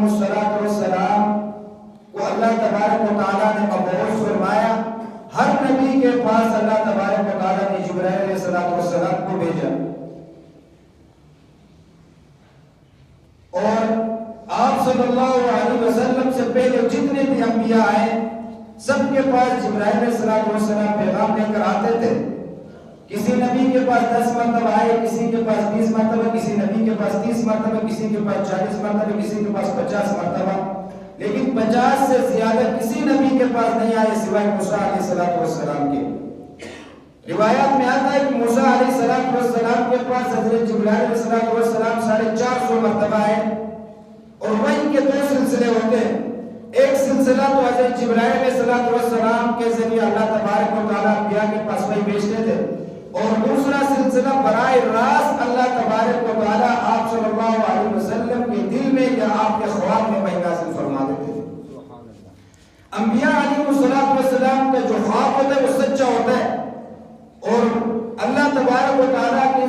علیہ السلام کو اللہ تبارک و تعالیٰ نے مبعوث فرمایا. ہر نبی کے پاس اللہ تبارک و تعالیٰ نے جبرائیل علیہ السلام کو بھیجا. اور آپ صلی اللہ علیہ وسلم سے پہلے جتنے بھی انبیاء آئے سب کے پاس جبرائیل علیہ السلام پیغام لے کر آتے تھے. کسی نبی کے پاس 10 مرتبہ آئے, کسی کے پاس 20 مرتبہ, کسی نبی کے پاس 30 مرتبہ, کسی کے پاس 40 مرتبہ, کسی کے پاس 50 مرتبہ, لیکن 50 سے زیادہ کسی نبی کے پاس نہیں آئے سوائے موسیٰ علیہ السلام کے. روایات میں آتا ہے کہ موسیٰ علیہ السلام کے پاس حضرت جبرائیل علیہ السلام 450 مرتبہ آئے. اور وحی کے 2 سلسلے ہوتے ہیں. ایک سلسلہ تو حضرت جبرائیل علیہ السلام کے ذریعے اللہ تبارک و تعالیٰ انبیاء کے پاس وحی بھیجتے تھے, اور دوسرا سلسلہ براہ راست اللہ تبارک و تعالیٰ آپ صلی اللہ علیہ وسلم کے دل میں یا آپ کے خواب میں وحی نازل فرما دیتے تھے. انبیاء علیہ السلام کا جو خواب ہوتا ہے وہ سچا ہوتا ہے, اور اللہ تبارک و تعالیٰ کی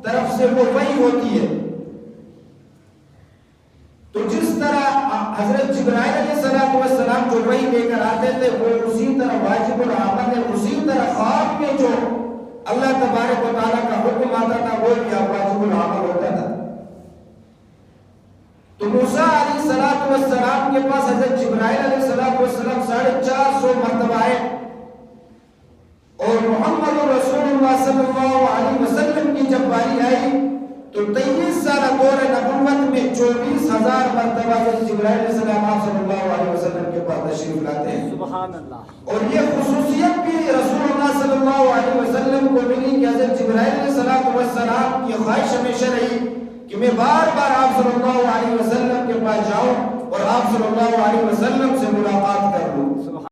طرف سے وہ وحی ہوتی ہے. تو جس طرح حضرت جبرائیل علیہ السلام جو وحی لے کر آتے تھے وہ اسی طرح واجب العمل ہے, اسی طرح خواب میں جو اللہ تبارک و تعالیٰ کا حکم آتا تھا وہ بھی واجب العمل ہوتا تھا. تو موسیٰ علیہ السلام کے پاس حضرت جبرائیل علیہ السلام 450 مرتبہ آئے, اور محمد رسول اللہ صلی اللہ علیہ وسلم کی جب باری آئی تو 23 سالہ دور نبوت میں 24,000 مرتبہ جبرائیل علیہ السلام آپ صلی اللہ علیہ وسلم کے پاس تشریف لاتے ہیں. سبحان اللہ. اور یہ خصوصیت بھی رسول اللہ صلی اللہ علیہ وسلم کو ملی کہ حضرت جبرائیل علیہ السلام کی خواہش ہمیشہ رہی کہ میں بار بار آپ صلی اللہ علیہ وسلم کے پاس جاؤں اور آپ صلی اللہ علیہ وسلم سے ملاقات کر لوں.